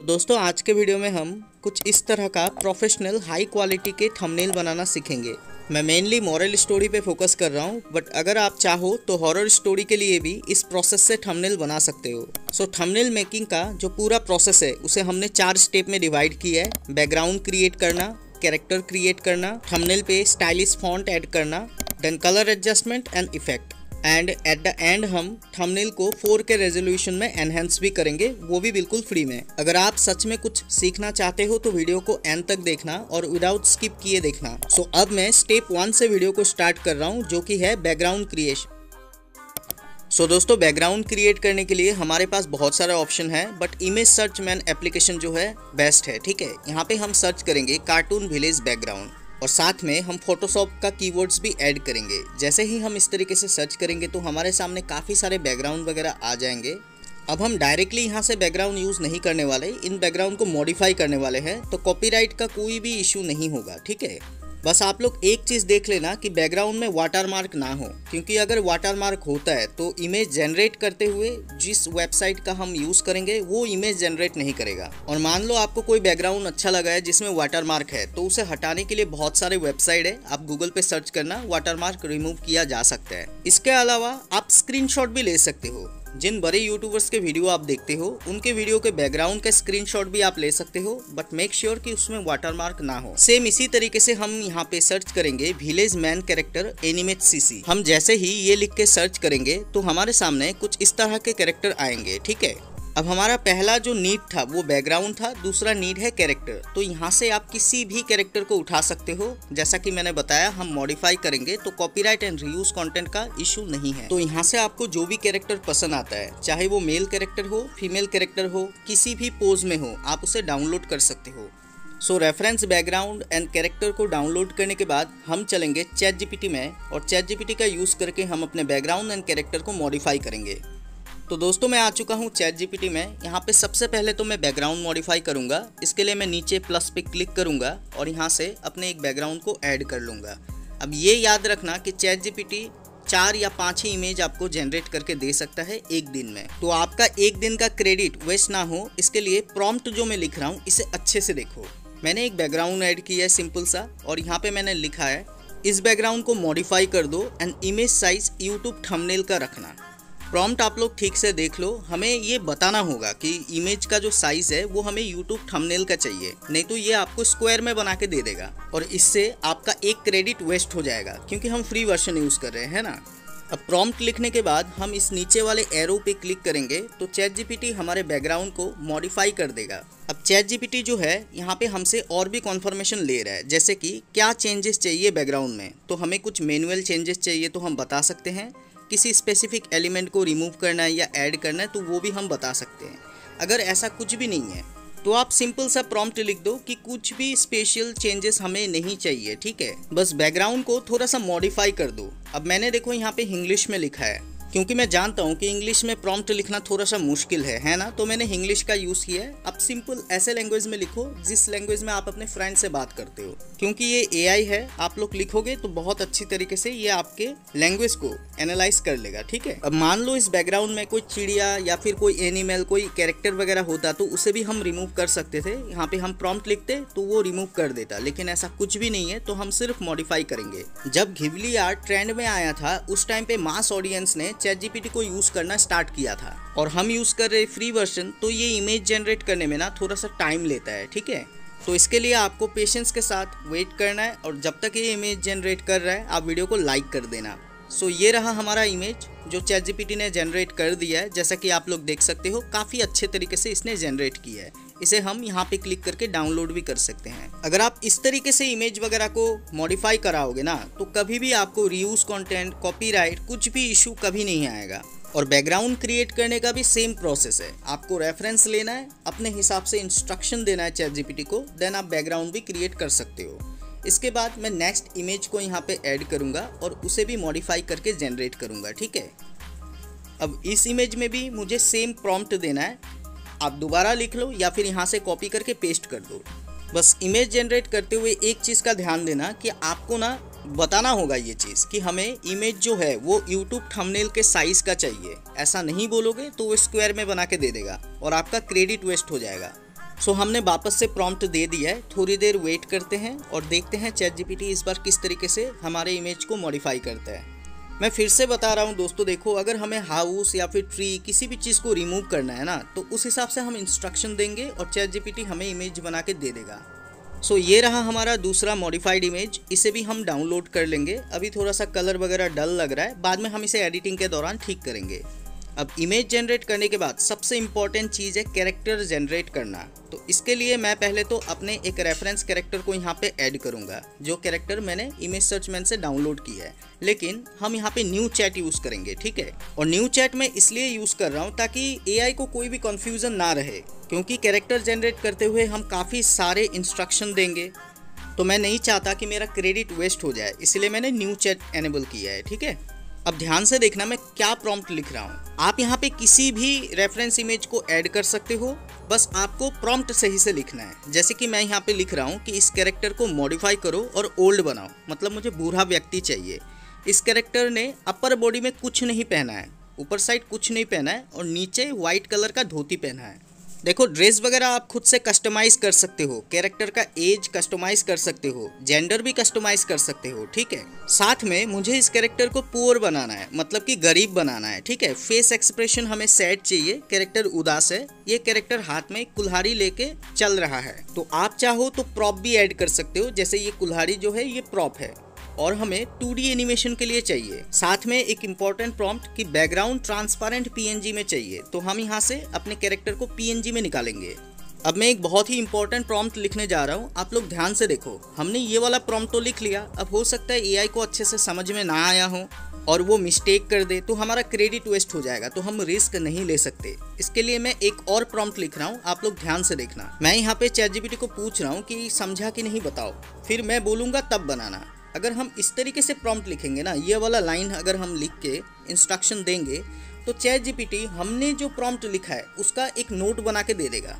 दोस्तों आज के वीडियो में हम कुछ इस तरह का प्रोफेशनल हाई क्वालिटी के थंबनेल बनाना सीखेंगे। मैं मेनली मॉरल स्टोरी पे फोकस कर रहा हूँ, बट अगर आप चाहो तो हॉरर स्टोरी के लिए भी इस प्रोसेस से थंबनेल बना सकते हो। सो थंबनेल मेकिंग का जो पूरा प्रोसेस है उसे हमने 4 स्टेप में डिवाइड किया है। बैकग्राउंड क्रिएट करना, कैरेक्टर क्रिएट करना, थंबनेल पे स्टाइलिश फॉन्ट ऐड करना, then colour adjustment and effect, and at the end हम थंबनेल को 4K रेजोल्यूशन में एनहेंस भी करेंगे, वो भी बिल्कुल फ्री में। अगर आप सच में कुछ सीखना चाहते हो तो वीडियो को एंड तक देखना और विदाउट स्किप किए देखना। सो अब मैं स्टेप 1 से वीडियो को स्टार्ट कर रहा हूँ, जो कि है बैकग्राउंड क्रिएशन। सो दोस्तों बैकग्राउंड क्रिएट करने के लिए हमारे पास बहुत सारे ऑप्शन है, but image search man application जो है बेस्ट है। ठीक है, यहाँ पे हम सर्च करेंगे कार्टून विलेज बैकग्राउंड और साथ में हम फोटोशॉप का कीवर्ड्स भी ऐड करेंगे। जैसे ही हम इस तरीके से सर्च करेंगे तो हमारे सामने काफ़ी सारे बैकग्राउंड वगैरह आ जाएंगे। अब हम डायरेक्टली यहाँ से बैकग्राउंड यूज़ नहीं करने वाले, इन बैकग्राउंड को मॉडिफाई करने वाले हैं, तो कॉपीराइट का कोई भी इशू नहीं होगा। ठीक है, बस आप लोग एक चीज़ देख लेना कि बैकग्राउंड में वाटरमार्क ना हो, क्योंकि अगर वाटरमार्क होता है तो इमेज जनरेट करते हुए जिस वेबसाइट का हम यूज़ करेंगे वो इमेज जनरेट नहीं करेगा। और मान लो आपको कोई बैकग्राउंड अच्छा लगा है जिसमें वाटरमार्क है, तो उसे हटाने के लिए बहुत सारे वेबसाइट है, आप गूगल पे सर्च करना, वाटरमार्क रिमूव किया जा सकता है। इसके अलावा आप स्क्रीनशॉट भी ले सकते हो। जिन बड़े यूट्यूबर्स के वीडियो आप देखते हो उनके वीडियो के बैकग्राउंड का स्क्रीनशॉट भी आप ले सकते हो, बट मेक श्योर कि उसमें वाटरमार्क ना हो। सेम इसी तरीके से हम यहाँ पे सर्च करेंगे village man character animate CC. हम जैसे ही ये लिख के सर्च करेंगे तो हमारे सामने कुछ इस तरह के कैरेक्टर आएंगे। ठीक है, अब हमारा पहला जो नीड था वो बैकग्राउंड था, दूसरा नीड है कैरेक्टर। तो यहाँ से आप किसी भी कैरेक्टर को उठा सकते हो। जैसा कि मैंने बताया हम मॉडिफाई करेंगे तो कॉपीराइट एंड रीयूज कंटेंट का इशू नहीं है। तो यहाँ से आपको जो भी कैरेक्टर पसंद आता है, चाहे वो मेल कैरेक्टर हो, फीमेल कैरेक्टर हो, किसी भी पोज में हो, आप उसे डाउनलोड कर सकते हो। सो रेफरेंस बैकग्राउंड एंड कैरेक्टर को डाउनलोड करने के बाद हम चलेंगे ChatGPT में और ChatGPT का यूज़ करके हम अपने बैकग्राउंड एंड कैरेक्टर को मॉडिफाई करेंगे। तो दोस्तों मैं आ चुका हूँ ChatGPT में। यहाँ पे सबसे पहले तो मैं बैकग्राउंड मॉडिफाई करूँगा। इसके लिए मैं नीचे प्लस पे क्लिक करूँगा और यहाँ से अपने एक बैकग्राउंड को ऐड कर लूँगा। अब ये याद रखना कि ChatGPT 4 या 5 ही इमेज आपको जनरेट करके दे सकता है एक दिन में। तो आपका एक दिन का क्रेडिट वेस्ट ना हो, इसके लिए प्रॉम्प्ट जो मैं लिख रहा हूँ इसे अच्छे से देखो। मैंने एक बैकग्राउंड ऐड किया है सिंपल सा, और यहाँ पे मैंने लिखा है इस बैकग्राउंड को मॉडिफाई कर दो and image size YouTube thumbnail का रखना। प्रॉम्प्ट आप लोग ठीक से देख लो, हमें ये बताना होगा कि इमेज का जो साइज है वो हमें यूट्यूब थंबनेल का चाहिए, नहीं तो ये आपको स्क्वायर में बना के दे देगा और इससे आपका एक क्रेडिट वेस्ट हो जाएगा, क्योंकि हम फ्री वर्जन यूज़ कर रहे हैं ना। अब प्रॉम्प्ट लिखने के बाद हम इस नीचे वाले एरो पे क्लिक करेंगे तो ChatGPT हमारे बैकग्राउंड को मॉडिफाई कर देगा। अब ChatGPT जो है यहाँ पे हमसे और भी कॉन्फर्मेशन ले रहा है, जैसे कि क्या चेंजेस चाहिए बैकग्राउंड में। तो हमें कुछ मैनुअल चेंजेस चाहिए तो हम बता सकते हैं, किसी स्पेसिफिक एलिमेंट को रिमूव करना है या ऐड करना है तो वो भी हम बता सकते हैं। अगर ऐसा कुछ भी नहीं है तो आप सिंपल सा प्रॉम्प्ट लिख दो कि कुछ भी स्पेशल चेंजेस हमें नहीं चाहिए। ठीक है, बस बैकग्राउंड को थोड़ा सा मॉडिफाई कर दो। अब मैंने देखो यहाँ पे इंग्लिश में लिखा है, क्योंकि मैं जानता हूँ कि इंग्लिश में प्रॉम्प्ट लिखना थोड़ा सा मुश्किल है ना, तो मैंने इंग्लिश का यूज़ किया है। अब सिंपल ऐसे लैंग्वेज में लिखो जिस लैंग्वेज में आप अपने फ्रेंड से बात करते हो, क्योंकि ये AI है। आप लोग लिखोगे तो बहुत अच्छी तरीके से ये आपके लैंग्वेज को एनालाइज कर लेगा। ठीक है, अब मान लो इस बैकग्राउंड में कोई चिड़िया या फिर कोई एनिमल, कोई कैरेक्टर वगैरह होता तो उसे भी हम रिमूव कर सकते थे। यहाँ पे हम प्रॉम्प्ट लिखते तो वो रिमूव कर देता, लेकिन ऐसा कुछ भी नहीं है, तो हम सिर्फ मॉडिफाई करेंगे। जब घिबली आर्ट ट्रेंड में आया था उस टाइम पे मास ऑडियंस ने ChatGPT को यूज करना स्टार्ट किया था, और हम यूज कर रहे फ्री वर्जन, तो ये इमेज जनरेट करने में ना थोड़ा सा टाइम लेता है। ठीक है, तो इसके लिए आपको पेशेंस के साथ वेट करना है, और जब तक ये इमेज जनरेट कर रहा है आप वीडियो को लाइक कर देना। सो ये रहा हमारा इमेज जो ChatGPT ने जनरेट कर दिया है। जैसा कि आप लोग देख सकते हो काफ़ी अच्छे तरीके से इसने जनरेट किया है। इसे हम यहाँ पे क्लिक करके डाउनलोड भी कर सकते हैं। अगर आप इस तरीके से इमेज वगैरह को मॉडिफाई कराओगे ना तो कभी भी आपको रीयूज कंटेंट, कॉपीराइट, कुछ भी इशू कभी नहीं आएगा। और बैकग्राउंड क्रिएट करने का भी सेम प्रोसेस है। आपको रेफरेंस लेना है, अपने हिसाब से इंस्ट्रक्शन देना है ChatGPT को, देन आप बैकग्राउंड भी क्रिएट कर सकते हो। इसके बाद मैं नेक्स्ट इमेज को यहाँ पे ऐड करूँगा और उसे भी मॉडिफाई करके जनरेट करूँगा। ठीक है, अब इस इमेज में भी मुझे सेम प्रॉम्प्ट देना है, आप दोबारा लिख लो या फिर यहाँ से कॉपी करके पेस्ट कर दो। बस इमेज जनरेट करते हुए एक चीज़ का ध्यान देना कि आपको ना बताना होगा ये चीज़ कि हमें इमेज जो है वो यूट्यूब थंबनेल के साइज़ का चाहिए। ऐसा नहीं बोलोगे तो वो स्क्वायर में बना के दे देगा और आपका क्रेडिट वेस्ट हो जाएगा। सो हमने वापस से प्रॉम्प्ट दे दिया है, थोड़ी देर वेट करते हैं और देखते हैं ChatGPT इस बार किस तरीके से हमारे इमेज को मॉडिफाई करता है। मैं फिर से बता रहा हूँ दोस्तों, देखो अगर हमें हाउस या फिर ट्री किसी भी चीज़ को रिमूव करना है ना, तो उस हिसाब से हम इंस्ट्रक्शन देंगे और ChatGPT हमें इमेज बना के दे देगा। सो ये रहा हमारा दूसरा मॉडिफाइड इमेज, इसे भी हम डाउनलोड कर लेंगे। अभी थोड़ा सा कलर वगैरह डल लग रहा है, बाद में हम इसे एडिटिंग के दौरान ठीक करेंगे। अब इमेज जनरेट करने के बाद सबसे इम्पॉर्टेंट चीज़ है कैरेक्टर जनरेट करना। तो इसके लिए मैं पहले तो अपने एक रेफरेंस कैरेक्टर को यहाँ पे ऐड करूँगा, जो कैरेक्टर मैंने इमेज सर्च मैन से डाउनलोड किया है। लेकिन हम यहाँ पे न्यू चैट यूज़ करेंगे, ठीक है। और न्यू चैट मैं इसलिए यूज़ कर रहा हूँ ताकि AI को कोई भी कन्फ्यूज़न ना रहे, क्योंकि कैरेक्टर जनरेट करते हुए हम काफ़ी सारे इंस्ट्रक्शन देंगे, तो मैं नहीं चाहता कि मेरा क्रेडिट वेस्ट हो जाए, इसलिए मैंने न्यू चैट एनेबल किया है, ठीक है। अब ध्यान से देखना मैं क्या प्रॉम्प्ट लिख रहा हूँ। आप यहाँ पे किसी भी रेफरेंस इमेज को ऐड कर सकते हो, बस आपको प्रॉम्प्ट सही से लिखना है। जैसे कि मैं यहाँ पे लिख रहा हूँ कि इस कैरेक्टर को मॉडिफाई करो और ओल्ड बनाओ, मतलब मुझे बूढ़ा व्यक्ति चाहिए। इस कैरेक्टर ने अपर बॉडी में कुछ नहीं पहना है, ऊपर साइड कुछ नहीं पहना है और नीचे वाइट कलर का धोती पहना है। देखो ड्रेस वगैरह आप खुद से कस्टमाइज़ कर सकते हो, कैरेक्टर का एज कस्टमाइज़ कर सकते हो, जेंडर भी कस्टमाइज़ कर सकते हो, ठीक है। साथ में मुझे इस कैरेक्टर को पुअर बनाना है, मतलब कि गरीब बनाना है, ठीक है। फेस एक्सप्रेशन हमें सैड चाहिए, कैरेक्टर उदास है, ये कैरेक्टर हाथ में कुल्हाड़ी लेके चल रहा है। तो आप चाहो तो प्रॉप भी ऐड कर सकते हो, जैसे ये कुल्हाड़ी जो है ये प्रॉप है और हमें 2D एनिमेशन के लिए चाहिए। साथ में एक इम्पॉर्टेंट प्रॉम्प्ट कि बैकग्राउंड ट्रांसपेरेंट PNG में चाहिए, तो हम यहाँ से अपने कैरेक्टर को PNG में निकालेंगे। अब मैं एक बहुत ही इंपॉर्टेंट प्रॉम्प्ट लिखने जा रहा हूँ, आप लोग ध्यान से देखो। हमने ये वाला प्रॉम्प्ट तो लिख लिया, अब हो सकता है AI को अच्छे से समझ में ना आया हो और वो मिस्टेक कर दे, तो हमारा क्रेडिट वेस्ट हो जाएगा, तो हम रिस्क नहीं ले सकते। इसके लिए मैं एक और प्रॉम्प्ट लिख रहा हूँ, आप लोग ध्यान से देखना। मैं यहाँ पे ChatGPT को पूछ रहा हूँ कि समझा कि नहीं बताओ, फिर मैं बोलूँगा तब बनाना। अगर हम इस तरीके से प्रॉम्प्ट लिखेंगे ना, ये वाला लाइन अगर हम लिख के इंस्ट्रक्शन देंगे, तो ChatGPT हमने जो प्रॉम्प्ट लिखा है उसका एक नोट बना के दे देगा।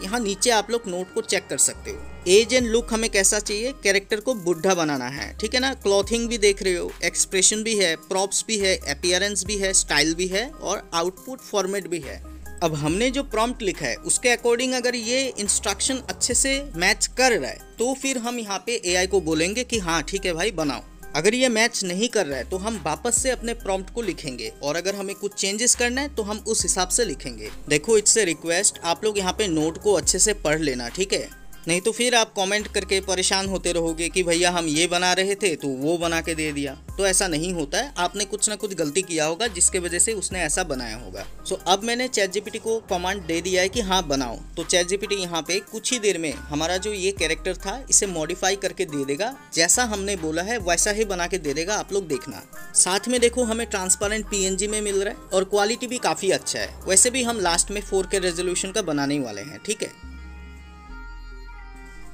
यहाँ नीचे आप लोग नोट को चेक कर सकते हो। एज एंड लुक हमें कैसा चाहिए, कैरेक्टर को बुढ़ा बनाना है, ठीक है ना। क्लॉथिंग भी देख रहे हो, एक्सप्रेशन भी है, प्रॉप्स भी है, अपीयरेंस भी है, स्टाइल भी है और आउटपुट फॉर्मेट भी है। अब हमने जो प्रॉम्प्ट लिखा है उसके अकॉर्डिंग अगर ये इंस्ट्रक्शन अच्छे से मैच कर रहा है, तो फिर हम यहाँ पे AI को बोलेंगे कि हाँ ठीक है भाई बनाओ। अगर ये मैच नहीं कर रहा है तो हम वापस से अपने प्रॉम्प्ट को लिखेंगे और अगर हमें कुछ चेंजेस करना है तो हम उस हिसाब से लिखेंगे। देखो इट्स ए रिक्वेस्ट, आप लोग यहाँ पे नोट को अच्छे से पढ़ लेना, ठीक है। नहीं तो फिर आप कमेंट करके परेशान होते रहोगे कि भैया हम ये बना रहे थे तो वो बना के दे दिया। तो ऐसा नहीं होता है, आपने कुछ ना कुछ गलती किया होगा जिसके वजह से उसने ऐसा बनाया होगा। सो अब मैंने ChatGPT को कमांड दे दिया है कि हाँ बनाओ, तो ChatGPT यहाँ पे कुछ ही देर में हमारा जो ये कैरेक्टर था इसे मॉडिफाई करके दे देगा, जैसा हमने बोला है वैसा ही बना के दे देगा, आप लोग देखना। साथ में देखो हमें ट्रांसपेरेंट PNG में मिल रहा है और क्वालिटी भी काफ़ी अच्छा है। वैसे भी हम लास्ट में 4K रेजोल्यूशन का बनाने वाले हैं, ठीक है।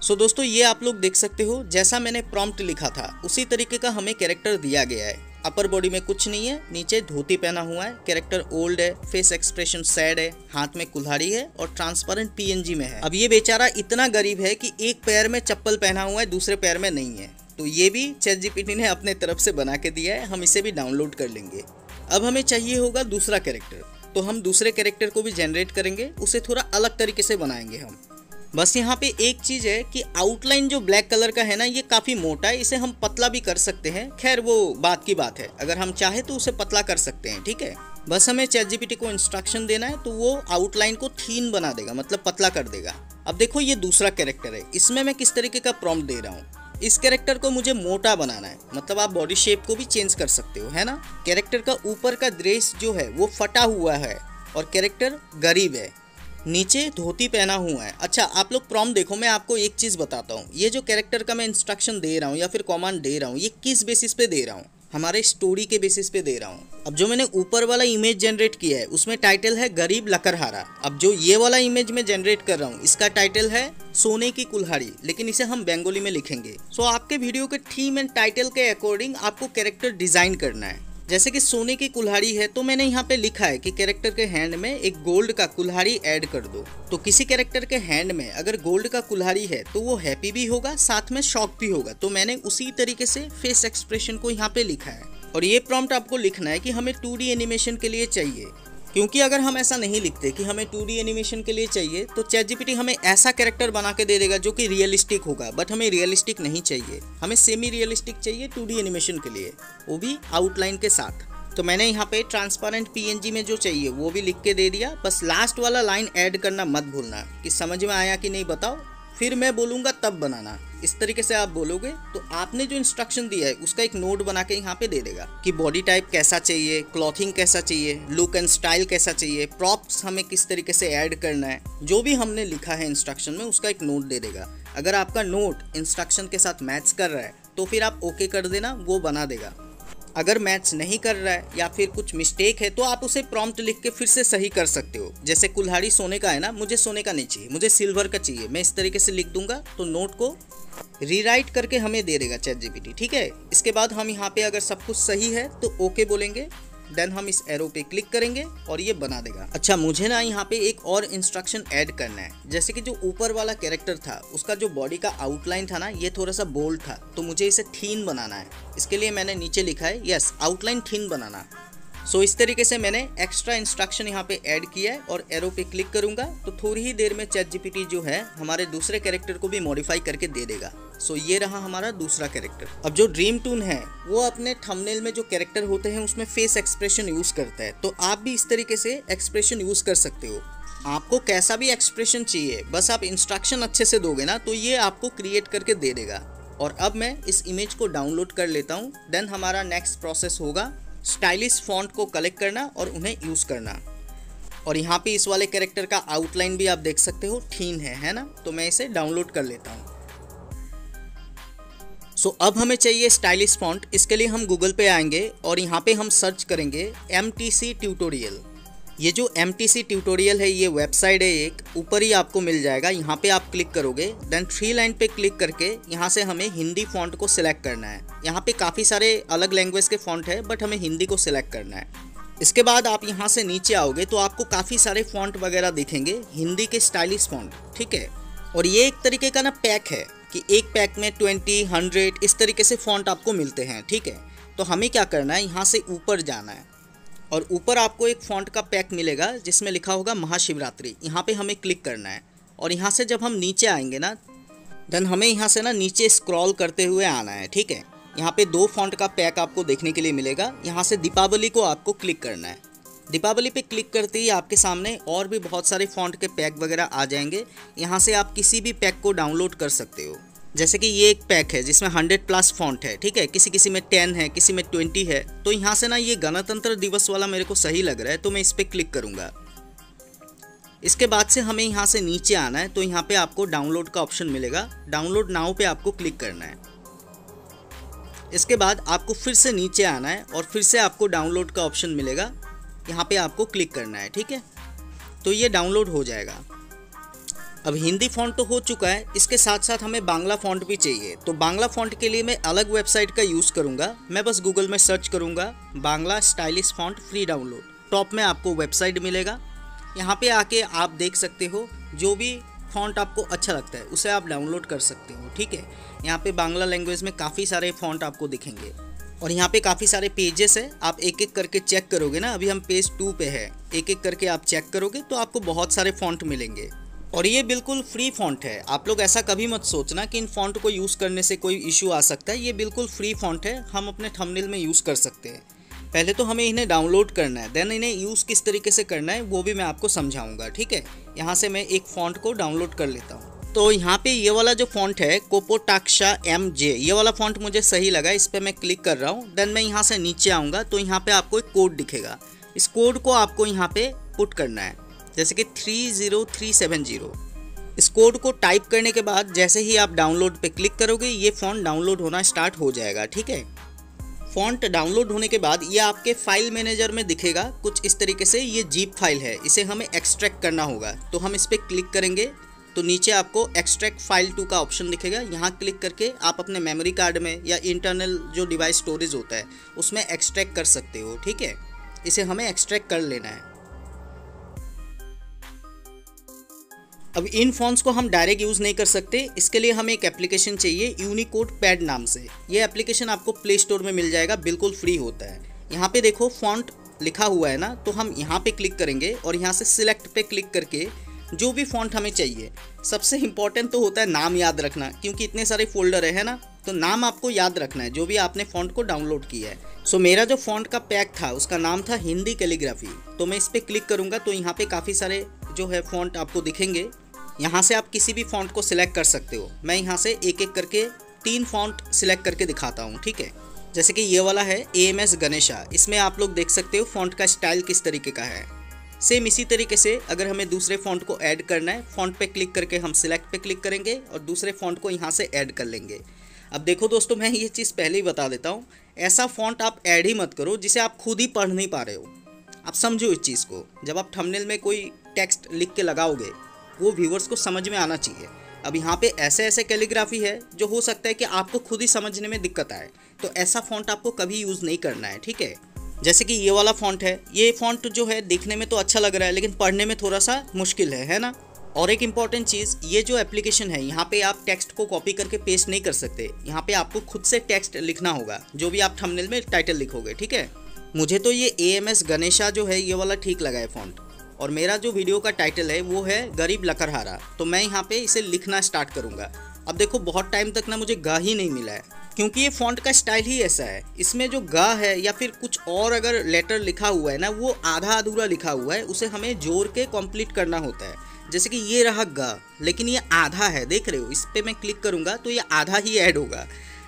सो दोस्तों ये आप लोग देख सकते हो, जैसा मैंने प्रॉम्प्ट लिखा था उसी तरीके का हमें कैरेक्टर दिया गया है। अपर बॉडी में कुछ नहीं है, नीचे धोती पहना हुआ है, कैरेक्टर ओल्ड है, फेस एक्सप्रेशन सैड है, हाथ में कुल्हाड़ी है और ट्रांसपेरेंट PNG में है। अब ये बेचारा इतना गरीब है कि एक पैर में चप्पल पहना हुआ है, दूसरे पैर में नहीं है, तो ये भी ChatGPT ने अपने तरफ से बना के दिया है। हम इसे भी डाउनलोड कर लेंगे। अब हमें चाहिए होगा दूसरा कैरेक्टर, तो हम दूसरे कैरेक्टर को भी जनरेट करेंगे, उसे थोड़ा अलग तरीके से बनाएंगे हम। बस यहाँ पे एक चीज़ है कि आउटलाइन जो ब्लैक कलर का है ना, ये काफ़ी मोटा है, इसे हम पतला भी कर सकते हैं। खैर वो बात की बात है, अगर हम चाहे तो उसे पतला कर सकते हैं, ठीक है। बस हमें ChatGPT को इंस्ट्रक्शन देना है तो वो आउटलाइन को थीन बना देगा, मतलब पतला कर देगा। अब देखो ये दूसरा कैरेक्टर है, इसमें मैं किस तरीके का प्रॉम्प्ट दे रहा हूँ। इस कैरेक्टर को मुझे मोटा बनाना है, मतलब आप बॉडी शेप को भी चेंज कर सकते हो, है ना। कैरेक्टर का ऊपर का ड्रेस जो है वो फटा हुआ है और कैरेक्टर गरीब है, नीचे धोती पहना हुआ है। अच्छा आप लोग प्रॉम्प्ट देखो, मैं आपको एक चीज़ बताता हूँ, ये जो कैरेक्टर का मैं इंस्ट्रक्शन दे रहा हूँ या फिर कमांड दे रहा हूँ, ये किस बेसिस पे दे रहा हूँ, हमारे स्टोरी के बेसिस पे दे रहा हूँ। अब जो मैंने ऊपर वाला इमेज जनरेट किया है उसमें टाइटल है गरीब लकड़हारा। अब जो ये वाला इमेज में जनरेट कर रहा हूँ इसका टाइटल है सोने की कुल्हाड़ी, लेकिन इसे हम बंगाली में लिखेंगे। सो आपके वीडियो के थीम एंड टाइटल के अकॉर्डिंग आपको कैरेक्टर डिजाइन करना है। जैसे कि सोने की कुल्हाड़ी है तो मैंने यहाँ पे लिखा है कि कैरेक्टर के हैंड में एक गोल्ड का कुल्हाड़ी ऐड कर दो। तो किसी कैरेक्टर के हैंड में अगर गोल्ड का कुल्हाड़ी है तो वो हैप्पी भी होगा, साथ में शॉक भी होगा। तो मैंने उसी तरीके से फेस एक्सप्रेशन को यहाँ पे लिखा है। और ये प्रॉम्प्ट आपको लिखना है कि हमें 2D एनिमेशन के लिए चाहिए। क्योंकि अगर हम ऐसा नहीं लिखते कि हमें 2D एनिमेशन के लिए चाहिए तो ChatGPT हमें ऐसा कैरेक्टर बना के दे देगा जो कि रियलिस्टिक होगा, बट हमें रियलिस्टिक नहीं चाहिए, हमें सेमी रियलिस्टिक चाहिए 2D एनिमेशन के लिए, वो भी आउटलाइन के साथ। तो मैंने यहाँ पे ट्रांसपेरेंट PNG में जो चाहिए वो भी लिख के दे दिया। बस लास्ट वाला लाइन ऐड करना मत भूलना कि समझ में आया कि नहीं बताओ, फिर मैं बोलूँगा तब बनाना। इस तरीके से आप बोलोगे तो आपने जो इंस्ट्रक्शन दिया है उसका एक नोट बना के यहाँ पे दे देगा कि बॉडी टाइप कैसा चाहिए, क्लॉथिंग कैसा चाहिए, लुक एंड स्टाइल कैसा चाहिए, प्रॉप्स हमें किस तरीके से ऐड करना है, जो भी हमने लिखा है इंस्ट्रक्शन में उसका एक नोट दे देगा। अगर आपका नोट इंस्ट्रक्शन के साथ मैच कर रहा है तो फिर आप ओके कर देना, वो बना देगा। अगर मैच नहीं कर रहा है या फिर कुछ मिस्टेक है तो आप उसे प्रॉम्प्ट लिख के फिर से सही कर सकते हो। जैसे कुल्हाड़ी सोने का है ना, मुझे सोने का नहीं चाहिए, मुझे सिल्वर का चाहिए, मैं इस तरीके से लिख दूंगा तो नोट को रीराइट करके हमें दे देगा ChatGPT, ठीक है। इसके बाद हम यहाँ पे अगर सब कुछ सही है तो ओके बोलेंगे, देन हम इस एरो पे क्लिक करेंगे और ये बना देगा। अच्छा, मुझे ना यहाँ पे एक और इंस्ट्रक्शन ऐड करना है। जैसे कि जो ऊपर वाला कैरेक्टर था उसका जो बॉडी का आउटलाइन था ना, ये थोड़ा सा बोल्ड था, तो मुझे इसे थीन बनाना है। इसके लिए मैंने नीचे लिखा है यस आउटलाइन थीन बनाना। सो इस तरीके से मैंने एक्स्ट्रा इंस्ट्रक्शन यहाँ पे ऐड किया है और एरो पे क्लिक करूंगा तो थोड़ी ही देर में ChatGPT जो है हमारे दूसरे कैरेक्टर को भी मॉडिफाई करके दे देगा। सो ये रहा हमारा दूसरा कैरेक्टर। अब जो ड्रीम टून है वो अपने थंबनेल में जो कैरेक्टर होते हैं उसमें फेस एक्सप्रेशन यूज करता है, तो आप भी इस तरीके से एक्सप्रेशन यूज कर सकते हो। आपको कैसा भी एक्सप्रेशन चाहिए, बस आप इंस्ट्रक्शन अच्छे से दोगे ना तो ये आपको क्रिएट करके दे देगा। और अब मैं इस इमेज को डाउनलोड कर लेता हूँ। देन हमारा नेक्स्ट प्रोसेस होगा स्टाइलिश फॉन्ट को कलेक्ट करना और उन्हें यूज़ करना। और यहाँ पे इस वाले कैरेक्टर का आउटलाइन भी आप देख सकते हो, थीन है ना, तो मैं इसे डाउनलोड कर लेता हूँ। सो अब हमें चाहिए स्टाइलिश फॉन्ट। इसके लिए हम गूगल पे आएंगे और यहाँ पे हम सर्च करेंगे MTC ट्यूटोरियल। ये जो MTC ट्यूटोरियल है ये वेबसाइट है, एक ऊपर ही आपको मिल जाएगा। यहाँ पे आप क्लिक करोगे, देन 3 लाइन पे क्लिक करके यहाँ से हमें हिंदी फॉन्ट को सिलेक्ट करना है। यहाँ पे काफ़ी सारे अलग लैंग्वेज के फॉन्ट है, बट हमें हिंदी को सिलेक्ट करना है। इसके बाद आप यहाँ से नीचे आओगे तो आपको काफ़ी सारे फॉन्ट वगैरह दिखेंगे, हिंदी के स्टाइलिश फॉन्ट, ठीक है। और ये एक तरीके का ना पैक है कि एक पैक में 20, 100 इस तरीके से फॉन्ट आपको मिलते हैं, ठीक है। तो हमें क्या करना है, यहाँ से ऊपर जाना है और ऊपर आपको एक फॉन्ट का पैक मिलेगा जिसमें लिखा होगा महाशिवरात्रि। यहाँ पे हमें क्लिक करना है और यहाँ से जब हम नीचे आएंगे ना, देन हमें यहाँ से ना नीचे स्क्रॉल करते हुए आना है, ठीक है। यहाँ पे 2 फॉन्ट का पैक आपको देखने के लिए मिलेगा। यहाँ से दीपावली को आपको क्लिक करना है। दीपावली पे क्लिक करते ही आपके सामने और भी बहुत सारे फॉन्ट के पैक वगैरह आ जाएंगे। यहाँ से आप किसी भी पैक को डाउनलोड कर सकते हो। जैसे कि ये एक पैक है जिसमें 100+ फॉन्ट है, ठीक है। किसी में 10 है, किसी में 20 है। तो यहाँ से ना ये गणतंत्र दिवस वाला मेरे को सही लग रहा है तो मैं इस पर क्लिक करूँगा। इसके बाद से हमें यहाँ से नीचे आना है तो यहाँ पे आपको डाउनलोड का ऑप्शन मिलेगा। डाउनलोड नाउ पे आपको क्लिक करना है। इसके बाद आपको फिर से नीचे आना है और फिर से आपको डाउनलोड का ऑप्शन मिलेगा, यहाँ पे आपको क्लिक करना है, ठीक है। तो ये डाउनलोड हो जाएगा। अब हिंदी फ़ॉन्ट तो हो चुका है, इसके साथ साथ हमें बांग्ला फ़ॉन्ट भी चाहिए। तो बांग्ला फ़ॉन्ट के लिए मैं अलग वेबसाइट का यूज़ करूँगा। मैं बस गूगल में सर्च करूँगा Bangla stylish font free download. Top में आपको वेबसाइट मिलेगा। यहाँ पे आके आप देख सकते हो जो भी फ़ॉन्ट आपको अच्छा लगता है उसे आप डाउनलोड कर सकते हो, ठीक है। यहाँ पे बांग्ला लैंग्वेज में काफ़ी सारे फ़ॉन्ट आपको दिखेंगे और यहाँ पे काफ़ी सारे पेजेस है। आप एक एक करके चेक करोगे ना, अभी हम पेज 2 पे है, एक एक करके आप चेक करोगे तो आपको बहुत सारे फ़ॉन्ट मिलेंगे। और ये बिल्कुल फ्री फ़ॉन्ट है। आप लोग ऐसा कभी मत सोचना कि इन फ़ॉन्ट को यूज़ करने से कोई इशू आ सकता है। ये बिल्कुल फ्री फ़ॉन्ट है, हम अपने थंबनेल में यूज़ कर सकते हैं। पहले तो हमें इन्हें डाउनलोड करना है, देन इन्हें यूज़ किस तरीके से करना है वो भी मैं आपको समझाऊंगा, ठीक है। यहाँ से मैं एक फ़ॉन्ट को डाउनलोड कर लेता हूँ। तो यहाँ पे ये वाला जो फ़ॉन्ट है कोपोटाक्षा MJ, ये वाला फ़ॉन्ट मुझे सही लगा, इस पर मैं क्लिक कर रहा हूँ। देन मैं यहाँ से नीचे आऊँगा तो यहाँ पे आपको एक कोड दिखेगा। इस कोड को आपको यहाँ पे पुट करना है, जैसे कि 30370। इस कोड को टाइप करने के बाद जैसे ही आप डाउनलोड पे क्लिक करोगे ये फ़ॉन्ट डाउनलोड होना स्टार्ट हो जाएगा, ठीक है। फ़ॉन्ट डाउनलोड होने के बाद ये आपके फाइल मैनेजर में दिखेगा कुछ इस तरीके से। ये जीप फाइल है, इसे हमें एक्सट्रैक्ट करना होगा। तो हम इस पर क्लिक करेंगे तो नीचे आपको एक्सट्रैक्ट फाइल टू का ऑप्शन दिखेगा। यहाँ क्लिक करके आप अपने मेमोरी कार्ड में या इंटरनल जो डिवाइस स्टोरेज होता है उसमें एक्सट्रैक्ट कर सकते हो, ठीक है। इसे हमें एक्सट्रैक्ट कर लेना है। अब इन फ़ॉन्ट्स को हम डायरेक्ट यूज़ नहीं कर सकते, इसके लिए हमें एक एप्लीकेशन चाहिए यूनिकोड पैड नाम से। ये एप्लीकेशन आपको प्ले स्टोर में मिल जाएगा, बिल्कुल फ्री होता है। यहाँ पे देखो फ़ॉन्ट लिखा हुआ है ना, तो हम यहाँ पे क्लिक करेंगे और यहाँ से सिलेक्ट पे क्लिक करके जो भी फ़ॉन्ट हमें चाहिए, सबसे इम्पॉर्टेंट तो होता है नाम याद रखना, क्योंकि इतने सारे फोल्डर है ना, तो नाम आपको याद रखना है जो भी आपने फ़ॉन्ट को डाउनलोड किया है। सो मेरा जो फ़ॉन्ट का पैक था उसका नाम था हिंदी कैलीग्राफी, तो मैं इस पर क्लिक करूँगा तो यहाँ पे काफ़ी सारे जो है फ़ॉन्ट आपको दिखेंगे। यहाँ से आप किसी भी फ़ॉन्ट को सिलेक्ट कर सकते हो। मैं यहाँ से एक एक करके 3 फ़ॉन्ट सिलेक्ट करके दिखाता हूँ, ठीक है। जैसे कि ये वाला है AMS गणेशा, इसमें आप लोग देख सकते हो फ़ॉन्ट का स्टाइल किस तरीके का है। सेम इसी तरीके से अगर हमें दूसरे फ़ॉन्ट को ऐड करना है, फ़ॉन्ट पे क्लिक करके हम सिलेक्ट पे क्लिक करेंगे और दूसरे फ़ॉन्ट को यहाँ से ऐड कर लेंगे। अब देखो दोस्तों, मैं ये चीज़ पहले ही बता देता हूँ, ऐसा फ़ॉन्ट आप ऐड ही मत करो जिसे आप खुद ही पढ़ नहीं पा रहे हो। आप समझो इस चीज़ को, जब आप थंबनेल में कोई टेक्स्ट लिख के लगाओगे वो व्यूअर्स को समझ में आना चाहिए। अब यहाँ पे ऐसे ऐसे कैलीग्राफी है जो हो सकता है कि आपको खुद ही समझने में दिक्कत आए, तो ऐसा फ़ॉन्ट आपको कभी यूज़ नहीं करना है, ठीक है। जैसे कि ये वाला फ़ॉन्ट है, ये फ़ॉन्ट जो है देखने में तो अच्छा लग रहा है लेकिन पढ़ने में थोड़ा सा मुश्किल है ना। और एक इम्पॉर्टेंट चीज़, ये जो एप्लीकेशन है यहाँ पे आप टेक्स्ट को कॉपी करके पेस्ट नहीं कर सकते, यहाँ पे आपको खुद से टेक्स्ट लिखना होगा जो भी आप थंबनेल में टाइटल लिखोगे, ठीक है। मुझे तो ये AMS गणेशा जो है ये वाला ठीक लगा है फ़ॉन्ट, और मेरा जो वीडियो का टाइटल है वो है गरीब लकड़हारा, तो मैं यहाँ पे इसे लिखना स्टार्ट करूँगा। अब देखो बहुत टाइम तक ना मुझे गा ही नहीं मिला है, क्योंकि ये फ़ॉन्ट का स्टाइल ही ऐसा है। इसमें जो गा है या फिर कुछ और अगर लेटर लिखा हुआ है ना, वो आधा अधूरा लिखा हुआ है, उसे हमें जोड़ के कंप्लीट करना होता है। जैसे कि ये रहा गा, लेकिन ये आधा है, देख रहे हो, इस पर मैं क्लिक करूँगा तो ये आधा ही ऐड होगा।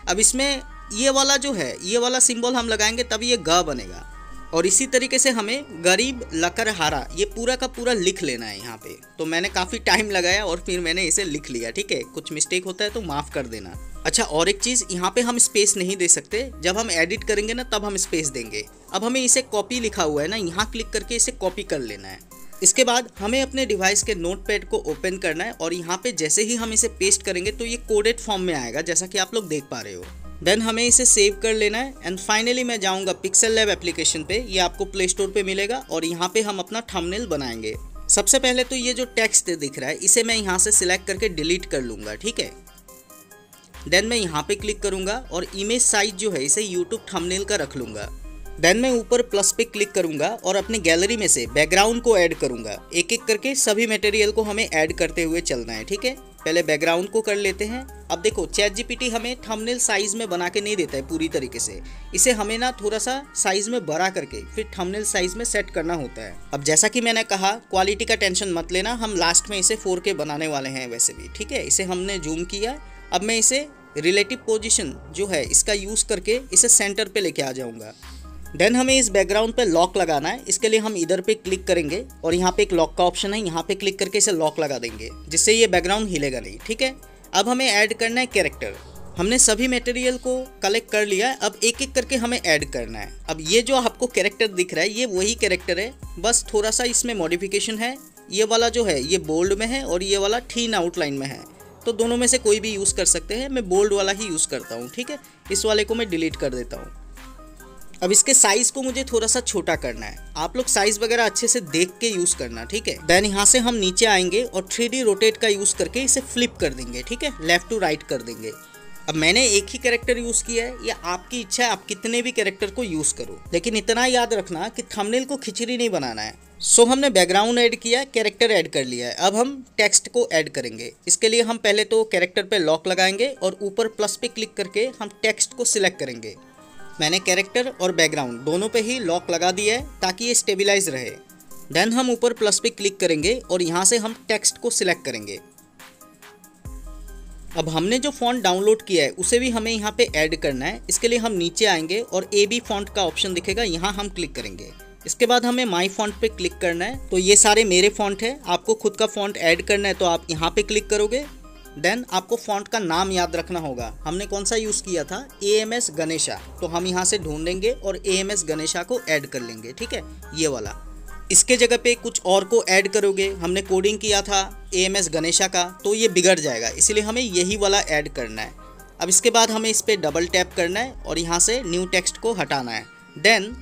अब इसमें ये वाला जो है, ये वाला सिंबल हम लगाएंगे तभी ये गा बनेगा। और इसी तरीके से हमें गरीब लकड़हारा ये पूरा का पूरा लिख लेना है यहाँ पे। तो मैंने काफ़ी टाइम लगाया और फिर मैंने इसे लिख लिया, ठीक है। कुछ मिस्टेक होता है तो माफ़ कर देना। अच्छा, और एक चीज़, यहाँ पे हम स्पेस नहीं दे सकते, जब हम एडिट करेंगे ना तब हम स्पेस देंगे। अब हमें इसे कॉपी लिखा हुआ है ना, यहाँ क्लिक करके इसे कॉपी कर लेना है। इसके बाद हमें अपने डिवाइस के नोटपैड को ओपन करना है और यहाँ पे जैसे ही हम इसे पेस्ट करेंगे तो ये कोडेड फॉर्म में आएगा, जैसा कि आप लोग देख पा रहे हो। देन हमें इसे सेव कर लेना है एंड फाइनली मैं जाऊँगा पिक्सेल लैब एप्लीकेशन पे, ये आपको प्ले स्टोर पे मिलेगा और यहाँ पे हम अपना थंबनेल बनाएंगे। सबसे पहले तो ये जो टेक्स्ट दिख रहा है इसे मैं यहाँ से सिलेक्ट करके डिलीट कर लूँगा, ठीक है। देन मैं यहाँ पे क्लिक करूँगा और इमेज साइज जो है इसे यूट्यूब थंबनेल का रख लूँगा। देन मैं ऊपर प्लस पे क्लिक करूँगा और अपने गैलरी में से बैकग्राउंड को ऐड करूँगा। एक एक करके सभी मटेरियल को हमें ऐड करते हुए चलना है, ठीक है। पहले बैकग्राउंड को कर लेते हैं। अब देखो ChatGPT हमें थंबनेल साइज़ में बना के नहीं देता है पूरी तरीके से, इसे हमें ना थोड़ा सा साइज़ में बड़ा करके फिर थंबनेल साइज़ में सेट करना होता है। अब जैसा कि मैंने कहा, क्वालिटी का टेंशन मत लेना, हम लास्ट में इसे 4K बनाने वाले हैं वैसे भी, ठीक है। इसे हमने जूम किया। अब मैं इसे रिलेटिव पोजिशन जो है इसका यूज़ करके इसे सेंटर पर लेके आ जाऊँगा। देन हमें इस बैकग्राउंड पे लॉक लगाना है। इसके लिए हम इधर पे क्लिक करेंगे और यहाँ पे एक लॉक का ऑप्शन है, यहाँ पे क्लिक करके इसे लॉक लगा देंगे, जिससे ये बैकग्राउंड हिलेगा नहीं, ठीक है। अब हमें ऐड करना है कैरेक्टर। हमने सभी मटेरियल को कलेक्ट कर लिया है, अब एक एक करके हमें ऐड करना है। अब ये जो आपको कैरेक्टर दिख रहा है ये वही कैरेक्टर है, बस थोड़ा सा इसमें मॉडिफिकेशन है। ये वाला जो है ये बोल्ड में है और ये वाला थीन आउटलाइन में है, तो दोनों में से कोई भी यूज़ कर सकते हैं। मैं बोल्ड वाला ही यूज़ करता हूँ, ठीक है। इस वाले को मैं डिलीट कर देता हूँ। अब इसके साइज़ को मुझे थोड़ा सा छोटा करना है, आप लोग साइज़ वगैरह अच्छे से देख के यूज़ करना, ठीक है। देन यहाँ से हम नीचे आएंगे और 3D रोटेट का यूज़ करके इसे फ्लिप कर देंगे, ठीक है, लेफ़्ट टू राइट कर देंगे। अब मैंने एक ही कैरेक्टर यूज़ किया है, या आपकी इच्छा है आप कितने भी कैरेक्टर को यूज़ करो, लेकिन इतना याद रखना कि थंबनेल को खिचड़ी नहीं बनाना है। सो हमने बैकग्राउंड ऐड किया, कैरेक्टर ऐड कर लिया है। अब हम टेक्स्ट को ऐड करेंगे। इसके लिए हम पहले तो कैरेक्टर पे लॉक लगाएंगे और ऊपर प्लस पे क्लिक करके हम टेक्स्ट को सिलेक्ट करेंगे। मैंने कैरेक्टर और बैकग्राउंड दोनों पे ही लॉक लगा दिया है ताकि ये स्टेबलाइज रहे। देन हम ऊपर प्लस पे क्लिक करेंगे और यहाँ से हम टेक्स्ट को सिलेक्ट करेंगे। अब हमने जो फॉन्ट डाउनलोड किया है उसे भी हमें यहाँ पे ऐड करना है। इसके लिए हम नीचे आएंगे और AB फॉन्ट का ऑप्शन दिखेगा, यहाँ हम क्लिक करेंगे। इसके बाद हमें माई फॉन्ट पे क्लिक करना है। तो ये सारे मेरे फॉन्ट है, आपको खुद का फॉन्ट ऐड करना है तो आप यहाँ पे क्लिक करोगे। देन आपको फॉन्ट का नाम याद रखना होगा, हमने कौन सा यूज़ किया था, AMS गणेशा, तो हम यहाँ से ढूंढेंगे और AMS गणेशा को ऐड कर लेंगे, ठीक है, ये वाला। इसके जगह पे कुछ और को ऐड करोगे, हमने कोडिंग किया था AMS गणेशा का, तो ये बिगड़ जाएगा, इसलिए हमें यही वाला ऐड करना है। अब इसके बाद हमें इस पर डबल टैप करना है और यहाँ से न्यू टेक्स्ट को हटाना है। देन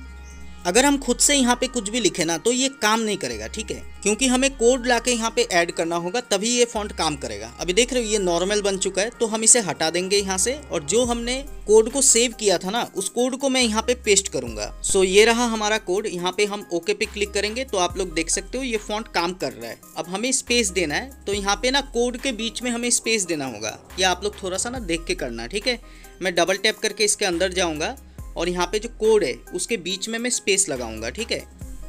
अगर हम खुद से यहाँ पे कुछ भी लिखे ना तो ये काम नहीं करेगा, ठीक है, क्योंकि हमें कोड लाके यहाँ पे ऐड करना होगा तभी ये फॉन्ट काम करेगा। अभी देख रहे हो ये नॉर्मल बन चुका है, तो हम इसे हटा देंगे यहाँ से और जो हमने कोड को सेव किया था ना उस कोड को मैं यहाँ पे पेस्ट करूंगा। सो ये रहा हमारा कोड। यहाँ पे हम ओके पे क्लिक करेंगे तो आप लोग देख सकते हो ये फॉन्ट काम कर रहा है। अब हमें स्पेस देना है, तो यहाँ पे ना कोड के बीच में हमें स्पेस देना होगा। या आप लोग थोड़ा सा ना देख के करना, ठीक है। मैं डबल टैप करके इसके अंदर जाऊँगा और यहाँ पे जो कोड है उसके बीच में मैं स्पेस लगाऊंगा, ठीक है।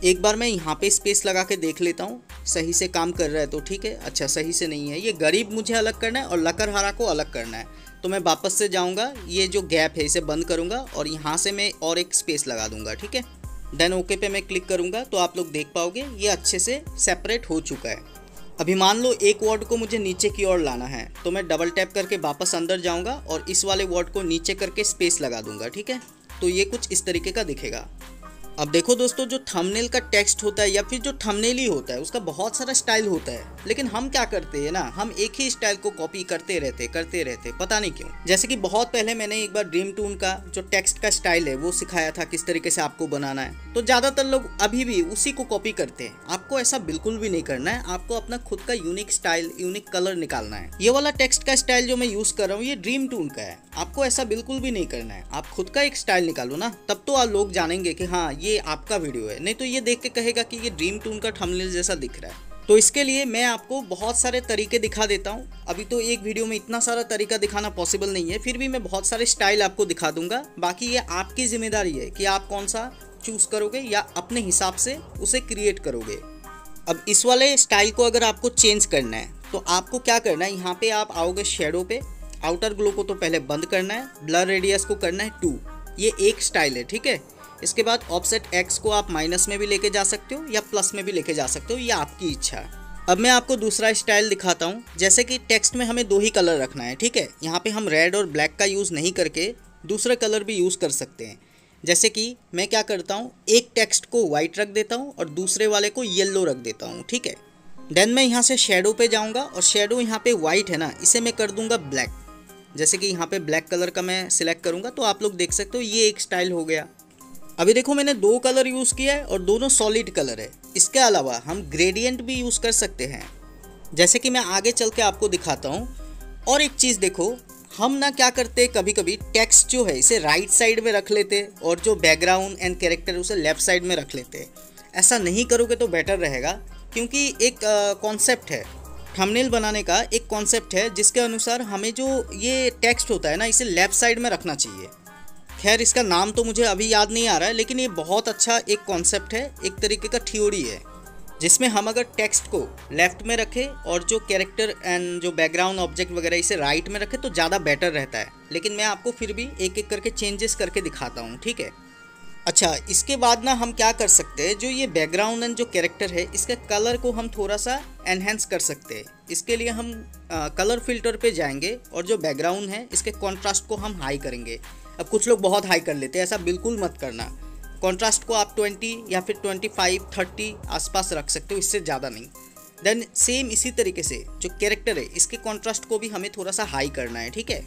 एक बार मैं यहाँ पे स्पेस लगा के देख लेता हूँ सही से काम कर रहा है तो ठीक है। अच्छा सही से नहीं है, ये गरीब मुझे अलग करना है और लकड़हारा को अलग करना है। तो मैं वापस से जाऊँगा, ये जो गैप है इसे बंद करूँगा और यहाँ से मैं और एक स्पेस लगा दूँगा, ठीक है। देन ओके पे मैं क्लिक करूँगा तो आप लोग देख पाओगे ये अच्छे से सेपरेट हो चुका है। अभी मान लो एक वर्ड को मुझे नीचे की ओर लाना है, तो मैं डबल टैप करके वापस अंदर जाऊँगा और इस वाले वर्ड को नीचे करके स्पेस लगा दूँगा, ठीक है। तो ये कुछ इस तरीके का दिखेगा। अब देखो दोस्तों, जो थंबनेल का टेक्स्ट होता है या फिर जो थंबनेल ही होता है उसका बहुत सारा स्टाइल होता है, लेकिन हम क्या करते हैं ना, हम एक ही स्टाइल को कॉपी करते रहते पता नहीं क्यों। जैसे कि बहुत पहले मैंने एक बार ड्रीम टून का जो टेक्स्ट का स्टाइल है वो सिखाया था किस तरीके से आपको बनाना है, तो ज़्यादातर लोग अभी भी उसी को कॉपी करते हैं। आपको ऐसा बिल्कुल भी नहीं करना है, आपको अपना खुद का यूनिक स्टाइल, यूनिक कलर निकालना है। ये वाला टेक्स्ट का स्टाइल जो मैं यूज़ कर रहा हूँ ये ड्रीम टून का है, आपको ऐसा बिल्कुल भी नहीं करना है। आप खुद का एक स्टाइल निकालो ना, तब तो आप लोग जानेंगे कि हाँ ये आपका वीडियो है, नहीं तो ये देख के कहेगा कि ये ड्रीम टून का थंबनेल जैसा दिख रहा है। तो इसके लिए मैं आपको बहुत सारे तरीके दिखा देता हूँ। अभी तो एक वीडियो में इतना सारा तरीका दिखाना पॉसिबल नहीं है, फिर भी मैं बहुत सारे स्टाइल आपको दिखा दूंगा। बाकी ये आपकी जिम्मेदारी है कि आप कौन सा चूज करोगे या अपने हिसाब से उसे क्रिएट करोगे। अब इस वाले स्टाइल को अगर आपको चेंज करना है तो आपको क्या करना है, यहाँ पे आप आओगे शेडो पे, आउटर ग्लो को तो पहले बंद करना है, ब्लर रेडियस को करना है 2। ये एक स्टाइल है, ठीक है। इसके बाद ऑफसेट एक्स को आप माइनस में भी लेके जा सकते हो या प्लस में भी लेके जा सकते हो, ये आपकी इच्छा है। अब मैं आपको दूसरा स्टाइल दिखाता हूँ। जैसे कि टेक्स्ट में हमें 2 ही कलर रखना है, ठीक है। यहाँ पे हम रेड और ब्लैक का यूज़ नहीं करके दूसरे कलर भी यूज़ कर सकते हैं। जैसे कि मैं क्या करता हूँ, एक टेक्स्ट को वाइट रख देता हूँ और दूसरे वाले को येलो रख देता हूँ, ठीक है। देन मैं यहाँ से शेडो पे जाऊँगा और शेडो यहाँ पे वाइट है ना, इसे मैं कर दूँगा ब्लैक। जैसे कि यहाँ पे ब्लैक कलर का मैं सिलेक्ट करूँगा तो आप लोग देख सकते हो ये एक स्टाइल हो गया। अभी देखो मैंने 2 कलर यूज़ किया है और दोनों सॉलिड कलर है। इसके अलावा हम ग्रेडियंट भी यूज़ कर सकते हैं, जैसे कि मैं आगे चल के आपको दिखाता हूँ। और एक चीज़ देखो, हम ना क्या करते हैं, कभी कभी टेक्स्ट जो है इसे राइट साइड में रख लेते हैं और जो बैकग्राउंड एंड कैरेक्टर उसे लेफ्ट साइड में रख लेते हैं। ऐसा नहीं करोगे तो बेटर रहेगा, क्योंकि एक कॉन्सेप्ट है थंबनेल बनाने का, एक कॉन्सेप्ट है जिसके अनुसार हमें जो ये टेक्स्ट होता है ना इसे लेफ्ट साइड में रखना चाहिए। खैर इसका नाम तो मुझे अभी याद नहीं आ रहा है, लेकिन ये बहुत अच्छा एक कॉन्सेप्ट है, एक तरीके का थ्योरी है, जिसमें हम अगर टेक्स्ट को लेफ्ट में रखें और जो कैरेक्टर एंड जो बैकग्राउंड ऑब्जेक्ट वगैरह इसे राइट में रखें तो ज़्यादा बेटर रहता है। लेकिन मैं आपको फिर भी एक एक करके चेंजेस करके दिखाता हूँ, ठीक है। अच्छा, इसके बाद ना हम क्या कर सकते हैं, जो ये बैकग्राउंड एंड जो कैरेक्टर है इसके कलर को हम थोड़ा सा एनहेंस कर सकते हैं। इसके लिए हम कलर फिल्टर पे जाएंगे और जो बैकग्राउंड है इसके कॉन्ट्रास्ट को हम हाई करेंगे। अब कुछ लोग बहुत हाई कर लेते हैं, ऐसा बिल्कुल मत करना। कॉन्ट्रास्ट को आप 20 या फिर 25, 30 आसपास रख सकते हो, इससे ज़्यादा नहीं। देन सेम इसी तरीके से जो कैरेक्टर है इसके कॉन्ट्रास्ट को भी हमें थोड़ा सा हाई करना है, ठीक है,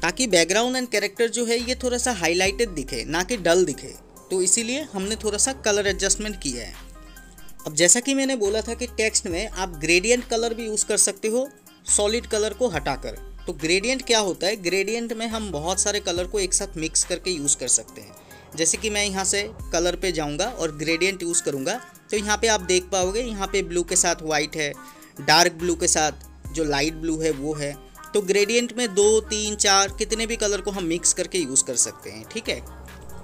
ताकि बैकग्राउंड एंड कैरेक्टर जो है ये थोड़ा सा हाईलाइटेड दिखे, ना कि डल दिखे। तो इसीलिए हमने थोड़ा सा कलर एडजस्टमेंट किया है। अब जैसा कि मैंने बोला था कि टेक्स्ट में आप ग्रेडियंट कलर भी यूज़ कर सकते हो सॉलिड कलर को हटाकर। तो ग्रेडियंट क्या होता है, ग्रेडियंट में हम बहुत सारे कलर को एक साथ मिक्स करके यूज़ कर सकते हैं। जैसे कि मैं यहाँ से कलर पे जाऊँगा और ग्रेडियंट यूज़ करूँगा तो यहाँ पे आप देख पाओगे, यहाँ पे ब्लू के साथ वाइट है, डार्क ब्लू के साथ जो लाइट ब्लू है वो है। तो ग्रेडियंट में 2, 3, 4 कितने भी कलर को हम मिक्स करके यूज़ कर सकते हैं, ठीक है।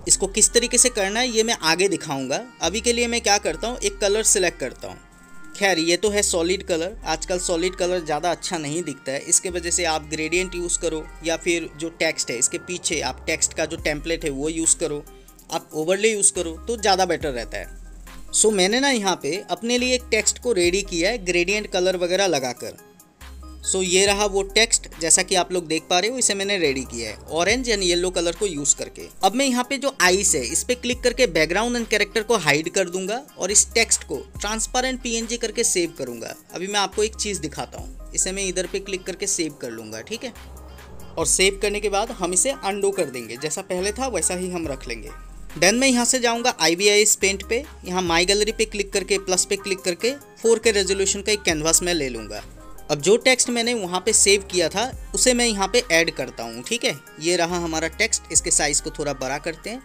इसको किस तरीके से करना है ये मैं आगे दिखाऊंगा। अभी के लिए मैं क्या करता हूँ, एक कलर सिलेक्ट करता हूँ। खैर ये तो है सॉलिड कलर, आजकल सॉलिड कलर ज़्यादा अच्छा नहीं दिखता है, इसके वजह से आप ग्रेडियंट यूज़ करो या फिर जो टेक्स्ट है इसके पीछे आप टेक्स्ट का जो टेम्पलेट है वो यूज़ करो, आप ओवरले यूज़ करो तो ज़्यादा बेटर रहता है। सो मैंने ना यहाँ पे अपने लिए एक टेक्स्ट को रेडी किया है ग्रेडियंट कलर वगैरह लगाकर। सो ये रहा वो टेक्स्ट, जैसा कि आप लोग देख पा रहे हो इसे मैंने रेडी किया है ऑरेंज एंड येलो कलर को यूज़ करके। अब मैं यहाँ पे जो आइस है इस पे क्लिक करके बैकग्राउंड एंड कैरेक्टर को हाइड कर दूंगा और इस टेक्स्ट को ट्रांसपेरेंट PNG करके सेव करूंगा। अभी मैं आपको एक चीज़ दिखाता हूँ, इसे मैं इधर पे क्लिक करके सेव कर लूँगा, ठीक है। और सेव करने के बाद हम इसे अनडू कर देंगे, जैसा पहले था वैसा ही हम रख लेंगे। देन मैं यहाँ से जाऊँगा IBIS पेंट पे, यहाँ माई गैलरी पे क्लिक करके प्लस पे क्लिक करके 4K रेजोल्यूशन का एक कैनवास मैं ले लूँगा। अब जो टेक्स्ट मैंने वहाँ पे सेव किया था उसे मैं यहाँ पे ऐड करता हूँ, ठीक है। ये रहा हमारा टेक्स्ट, इसके साइज़ को थोड़ा बड़ा करते हैं।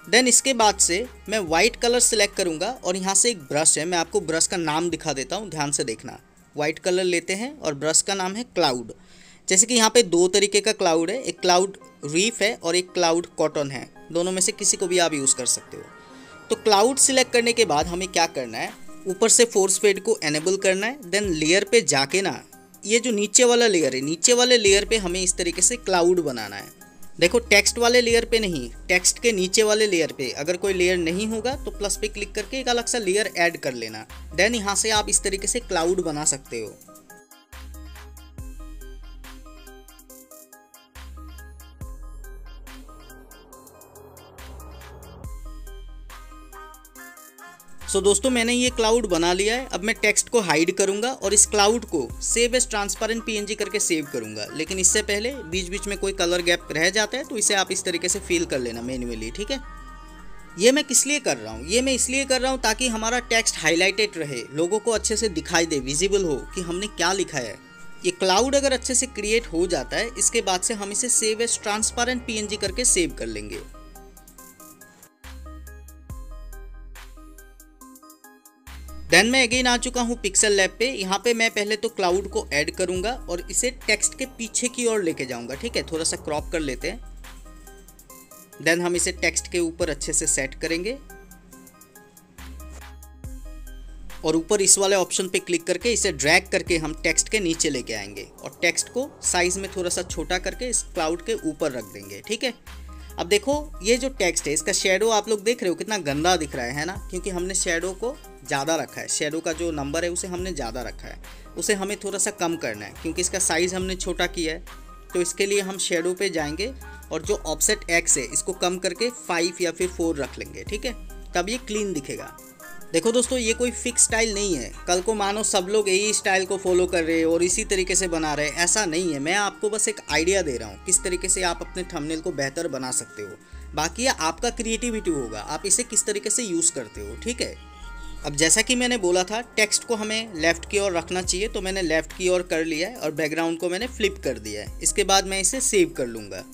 देन इसके बाद से मैं वाइट कलर सिलेक्ट करूँगा और यहाँ से एक ब्रश है, मैं आपको ब्रश का नाम दिखा देता हूँ, ध्यान से देखना। वाइट कलर लेते हैं और ब्रश का नाम है क्लाउड। जैसे कि यहाँ पे दो तरीके का क्लाउड है, एक क्लाउड रीफ है और एक क्लाउड कॉटन है, दोनों में से किसी को भी आप यूज़ कर सकते हो। तो क्लाउड सिलेक्ट करने के बाद हमें क्या करना है, ऊपर से फोर्स फेड को एनेबल करना है। देन लेयर पे जाके ना, ये जो नीचे वाला लेयर है, नीचे वाले लेयर पे हमें इस तरीके से क्लाउड बनाना है। देखो टेक्स्ट वाले लेयर पे नहीं, टेक्स्ट के नीचे वाले लेयर पे। अगर कोई लेयर नहीं होगा तो प्लस पे क्लिक करके एक अलग सा लेयर ऐड कर लेना। देन यहाँ से आप इस तरीके से क्लाउड बना सकते हो। दोस्तों मैंने ये क्लाउड बना लिया है। अब मैं टेक्स्ट को हाइड करूंगा और इस क्लाउड को सेव एज ट्रांसपेरेंट PNG करके सेव करूंगा। लेकिन इससे पहले बीच बीच में कोई कलर गैप रह जाता है तो इसे आप इस तरीके से फिल कर लेना मैन्युअली, ठीक है। ये मैं किस लिए कर रहा हूँ, ये मैं इसलिए कर रहा हूँ ताकि हमारा टेक्स्ट हाईलाइटेड रहे, लोगों को अच्छे से दिखाई दे, विजिबल हो कि हमने क्या लिखा है। ये क्लाउड अगर अच्छे से क्रिएट हो जाता है, इसके बाद से हम इसे सेव एज ट्रांसपेरेंट PNG करके सेव कर लेंगे। देन मैं अगेन आ चुका हूँ पिक्सल लैब पे। यहाँ पे मैं पहले तो क्लाउड को ऐड करूँगा और इसे टेक्स्ट के पीछे की ओर लेके जाऊँगा, ठीक है। थोड़ा सा क्रॉप कर लेते हैं। देन हम इसे टेक्स्ट के ऊपर अच्छे से सेट करेंगे और ऊपर इस वाले ऑप्शन पे क्लिक करके इसे ड्रैग करके हम टेक्स्ट के नीचे लेके आएंगे और टेक्स्ट को साइज में थोड़ा सा छोटा करके इस क्लाउड के ऊपर रख देंगे, ठीक है। अब देखो ये जो टेक्स्ट है इसका शेडो आप लोग देख रहे हो कितना गंदा दिख रहा है ना, क्योंकि हमने शेडो को ज़्यादा रखा है। शेडो का जो नंबर है उसे हमने ज़्यादा रखा है, उसे हमें थोड़ा सा कम करना है क्योंकि इसका साइज़ हमने छोटा किया है। तो इसके लिए हम शेडो पे जाएंगे और जो ऑफसेट एक्स है इसको कम करके 5 या फिर 4 रख लेंगे, ठीक है। तब ये क्लीन दिखेगा। देखो दोस्तों ये कोई फिक्स स्टाइल नहीं है, कल को मानो सब लोग यही स्टाइल को फॉलो कर रहे हैं और इसी तरीके से बना रहे हैं, ऐसा नहीं है। मैं आपको बस एक आइडिया दे रहा हूँ किस तरीके से आप अपने थंबनेल को बेहतर बना सकते हो। बाकी ये आपका क्रिएटिविटी होगा, आप इसे किस तरीके से यूज़ करते हो, ठीक है। अब जैसा कि मैंने बोला था टेक्स्ट को हमें लेफ़्ट की ओर रखना चाहिए, तो मैंने लेफ़्ट की ओर कर लिया है और बैकग्राउंड को मैंने फ्लिप कर दिया है। इसके बाद मैं इसे सेव कर लूँगा।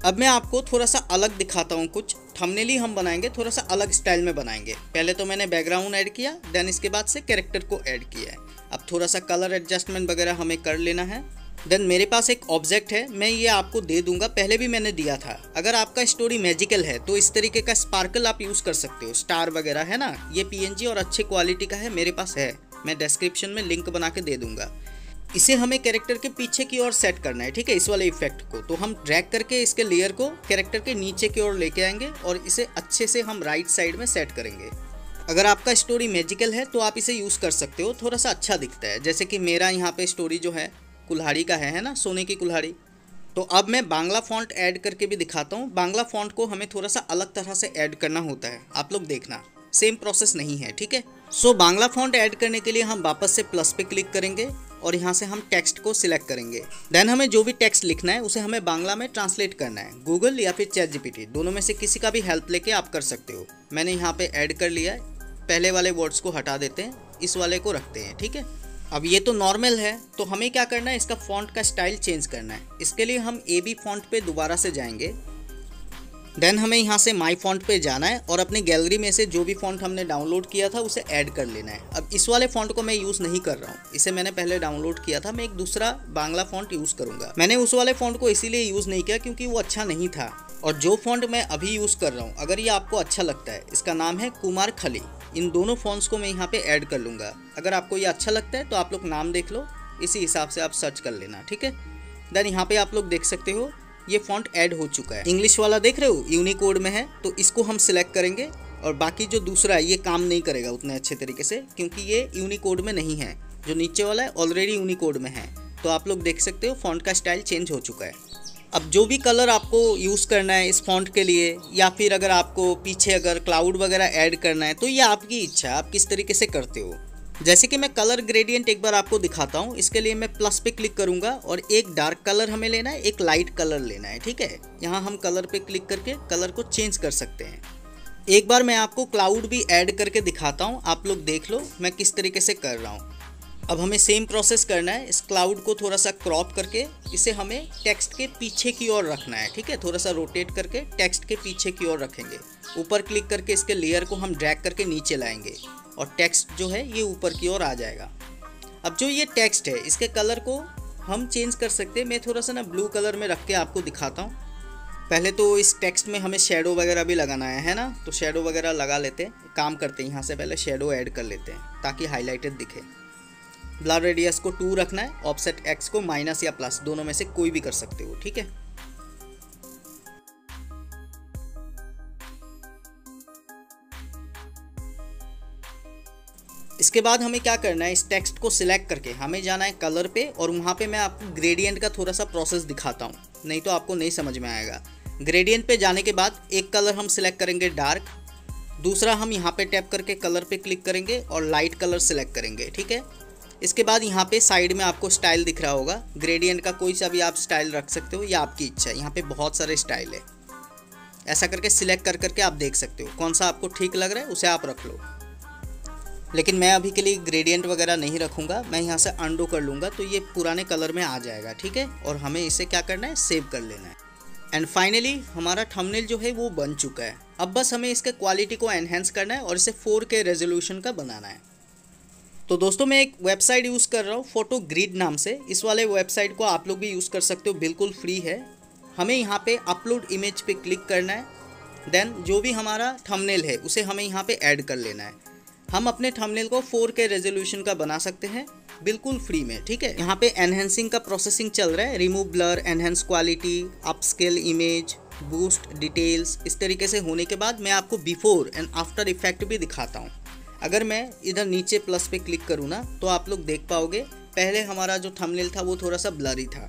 अब मैं आपको थोड़ा सा अलग दिखाता हूँ, कुछ थंबनेल ही हम बनाएंगे, थोड़ा सा अलग स्टाइल में बनाएंगे। पहले तो मैंने बैकग्राउंड ऐड किया, देन इसके बाद से कैरेक्टर को ऐड किया है। अब थोड़ा सा कलर एडजस्टमेंट वगैरह हमें कर लेना है। देन मेरे पास एक ऑब्जेक्ट है, मैं ये आपको दे दूंगा, पहले भी मैंने दिया था। अगर आपका स्टोरी मैजिकल है तो इस तरीके का स्पार्कल आप यूज़ कर सकते हो, स्टार वगैरह है ना। ये PNG और अच्छे क्वालिटी का है, मेरे पास है, मैं डिस्क्रिप्शन में लिंक बना के दे दूंगा। इसे हमें कैरेक्टर के पीछे की ओर सेट करना है, ठीक है, इस वाले इफेक्ट को। तो हम ड्रैग करके इसके लेयर को कैरेक्टर के नीचे की ओर लेके आएंगे और इसे अच्छे से हम राइट साइड में सेट करेंगे। अगर आपका स्टोरी मैजिकल है तो आप इसे यूज़ कर सकते हो, थोड़ा सा अच्छा दिखता है। जैसे कि मेरा यहाँ पे स्टोरी जो है कुल्हाड़ी का है ना, सोने की कुल्हाड़ी। तो अब मैं बांग्ला फॉन्ट ऐड करके भी दिखाता हूँ। बांग्ला फॉन्ट को हमें थोड़ा सा अलग तरह से ऐड करना होता है, आप लोग देखना, सेम प्रोसेस नहीं है, ठीक है। सो बांग्ला फॉन्ट ऐड करने के लिए हम वापस से प्लस पे क्लिक करेंगे और यहाँ से हम टेक्स्ट को सिलेक्ट करेंगे। देन हमें जो भी टेक्स्ट लिखना है उसे हमें बांग्ला में ट्रांसलेट करना है। गूगल या फिर ChatGPT दोनों में से किसी का भी हेल्प लेके आप कर सकते हो। मैंने यहाँ पे ऐड कर लिया है। पहले वाले वर्ड्स को हटा देते हैं, इस वाले को रखते हैं, ठीक है। अब ये तो नॉर्मल है, तो हमें क्या करना है, इसका फॉन्ट का स्टाइल चेंज करना है। इसके लिए हम AB फॉन्ट पे दोबारा से जाएंगे। देन हमें यहाँ से माई फॉन्ट पे जाना है और अपनी गैलरी में से जो भी फॉन्ट हमने डाउनलोड किया था उसे ऐड कर लेना है। अब इस वाले फॉन्ट को मैं यूज़ नहीं कर रहा हूँ, इसे मैंने पहले डाउनलोड किया था। मैं एक दूसरा बांग्ला फॉन्ट यूज़ करूँगा। मैंने उस वाले फॉन्ट को इसीलिए यूज़ नहीं किया क्योंकि वो अच्छा नहीं था। और जो फॉन्ट मैं अभी यूज़ कर रहा हूँ, अगर ये आपको अच्छा लगता है, इसका नाम है कुमार खली। इन दोनों फॉन्ट्स को मैं यहाँ पे ऐड कर लूँगा। अगर आपको ये अच्छा लगता है तो आप लोग नाम देख लो, इसी हिसाब से आप सर्च कर लेना, ठीक है। देन यहाँ पे आप लोग देख सकते हो ये फॉन्ट ऐड हो चुका है। इंग्लिश वाला देख रहे हो यूनिकोड में है, तो इसको हम सिलेक्ट करेंगे। और बाकी जो दूसरा है ये काम नहीं करेगा उतने अच्छे तरीके से क्योंकि ये यूनिकोड में नहीं है। जो नीचे वाला है ऑलरेडी यूनिकोड में है। तो आप लोग देख सकते हो फॉन्ट का स्टाइल चेंज हो चुका है। अब जो भी कलर आपको यूज़ करना है इस फॉन्ट के लिए, या फिर अगर आपको पीछे अगर क्लाउड वगैरह ऐड करना है, तो ये आपकी इच्छा है, आप किस तरीके से करते हो। जैसे कि मैं कलर ग्रेडियंट एक बार आपको दिखाता हूँ। इसके लिए मैं प्लस पे क्लिक करूँगा और एक डार्क कलर हमें लेना है, एक लाइट कलर लेना है, ठीक है। यहाँ हम कलर पे क्लिक करके कलर को चेंज कर सकते हैं। एक बार मैं आपको क्लाउड भी ऐड करके दिखाता हूँ, आप लोग देख लो मैं किस तरीके से कर रहा हूँ। अब हमें सेम प्रोसेस करना है। इस क्लाउड को थोड़ा सा क्रॉप करके इसे हमें टेक्स्ट के पीछे की ओर रखना है, ठीक है। थोड़ा सा रोटेट करके टेक्स्ट के पीछे की ओर रखेंगे। ऊपर क्लिक करके इसके लेयर को हम ड्रैग करके नीचे लाएंगे और टेक्स्ट जो है ये ऊपर की ओर आ जाएगा। अब जो ये टेक्स्ट है इसके कलर को हम चेंज कर सकते हैं। मैं थोड़ा सा ना ब्लू कलर में रख के आपको दिखाता हूँ। पहले तो इस टेक्स्ट में हमें शेडो वगैरह भी लगाना है ना, तो शेडो वगैरह लगा लेते हैं। काम करते हैं, यहाँ से पहले शेडो ऐड कर लेते हैं ताकि हाईलाइटेड दिखे। ब्लर रेडियस को 2 रखना है, ऑफसेट एक्स को माइनस या प्लस दोनों में से कोई भी कर सकते हो, ठीक है। इसके बाद हमें क्या करना है, इस टेक्स्ट को सिलेक्ट करके हमें जाना है कलर पे और वहाँ पे मैं आपको ग्रेडियंट का थोड़ा सा प्रोसेस दिखाता हूँ, नहीं तो आपको नहीं समझ में आएगा। ग्रेडियंट पे जाने के बाद एक कलर हम सिलेक्ट करेंगे डार्क, दूसरा हम यहाँ पे टैप करके कलर पे क्लिक करेंगे और लाइट कलर सिलेक्ट करेंगे, ठीक है। इसके बाद यहाँ पे साइड में आपको स्टाइल दिख रहा होगा, ग्रेडियंट का कोई सा भी आप स्टाइल रख सकते हो या आपकी इच्छा है। यहाँ पे बहुत सारे स्टाइल है, ऐसा करके सिलेक्ट कर करके आप देख सकते हो कौन सा आपको ठीक लग रहा है उसे आप रख लो। लेकिन मैं अभी के लिए ग्रेडियंट वगैरह नहीं रखूँगा, मैं यहाँ से अंडो कर लूँगा तो ये पुराने कलर में आ जाएगा, ठीक है। और हमें इसे क्या करना है, सेव कर लेना है। एंड फाइनली हमारा थंबनेल जो है वो बन चुका है। अब बस हमें इसके क्वालिटी को एनहेंस करना है और इसे 4K रेजोल्यूशन का बनाना है। तो दोस्तों मैं एक वेबसाइट यूज़ कर रहा हूँ फोटो ग्रिड नाम से। इस वाले वेबसाइट को आप लोग भी यूज़ कर सकते हो, बिल्कुल फ्री है। हमें यहाँ पे अपलोड इमेज पे क्लिक करना है, देन जो भी हमारा थंबनेल है उसे हमें यहाँ पे ऐड कर लेना है। हम अपने थंबनेल को 4K रेजोल्यूशन का बना सकते हैं बिल्कुल फ्री में, ठीक है। यहाँ पे एनहेंसिंग का प्रोसेसिंग चल रहा है, remove blur, enhance quality, upscale image, boost details. इस तरीके से होने के बाद मैं आपको बिफोर एंड आफ्टर इफेक्ट भी दिखाता हूँ। अगर मैं इधर नीचे प्लस पे क्लिक करूँ ना तो आप लोग देख पाओगे पहले हमारा जो थंबनेल था वो थोड़ा सा ब्लरी था।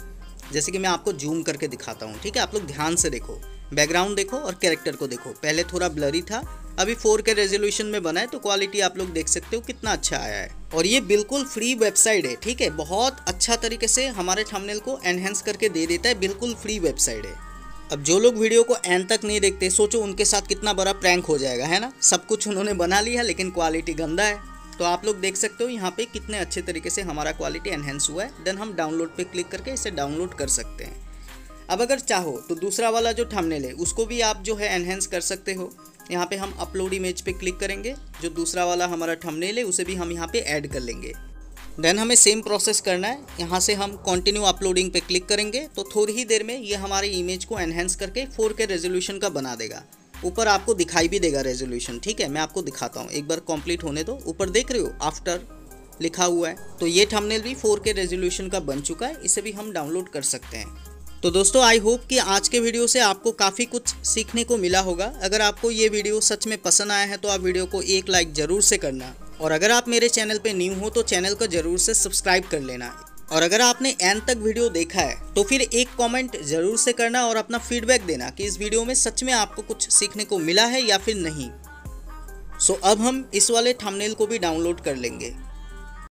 जैसे कि मैं आपको जूम करके दिखाता हूँ, ठीक है। आप लोग ध्यान से देखो, बैकग्राउंड देखो और कैरेक्टर को देखो। पहले थोड़ा ब्लरी था, अभी 4K रेजोल्यूशन में बना है तो क्वालिटी आप लोग देख सकते हो कितना अच्छा आया है। और ये बिल्कुल फ्री वेबसाइट है, ठीक है। बहुत अच्छा तरीके से हमारे थंबनेल को एनहेंस करके दे देता है, बिल्कुल फ्री वेबसाइट है। अब जो लोग वीडियो को एंड तक नहीं देखते, सोचो उनके साथ कितना बड़ा प्रैंक हो जाएगा, है ना। सब कुछ उन्होंने बना लिया लेकिन क्वालिटी गंदा है। तो आप लोग देख सकते हो यहाँ पे कितने अच्छे तरीके से हमारा क्वालिटी एनहेंस हुआ है। देन हम डाउनलोड पे क्लिक करके इसे डाउनलोड कर सकते हैं। अब अगर चाहो तो दूसरा वाला जो थंबनेल है उसको भी आप जो है एनहेंस कर सकते हो। यहाँ पे हम अपलोड इमेज पे क्लिक करेंगे, जो दूसरा वाला हमारा थंबनेल है उसे भी हम यहाँ पे ऐड कर लेंगे। देन हमें सेम प्रोसेस करना है। यहाँ से हम कंटिन्यू अपलोडिंग पे क्लिक करेंगे तो थोड़ी ही देर में ये हमारी इमेज को एनहेंस करके 4K रेजोल्यूशन का बना देगा। ऊपर आपको दिखाई भी देगा रेजोल्यूशन, ठीक है। मैं आपको दिखाता हूँ, एक बार कंप्लीट होने दो। ऊपर देख रहे हो आफ्टर लिखा हुआ है। तो ये थंबनेल भी 4K रेजोल्यूशन का बन चुका है, इसे भी हम डाउनलोड कर सकते हैं। तो दोस्तों आई होप कि आज के वीडियो से आपको काफ़ी कुछ सीखने को मिला होगा। अगर आपको ये वीडियो सच में पसंद आया है तो आप वीडियो को एक लाइक ज़रूर से करना, और अगर आप मेरे चैनल पे न्यू हो तो चैनल को ज़रूर से सब्सक्राइब कर लेना। और अगर आपने एंड तक वीडियो देखा है तो फिर एक कमेंट ज़रूर से करना और अपना फीडबैक देना कि इस वीडियो में सच में आपको कुछ सीखने को मिला है या फिर नहीं। सो अब हम इस वाले थंबनेल को भी डाउनलोड कर लेंगे।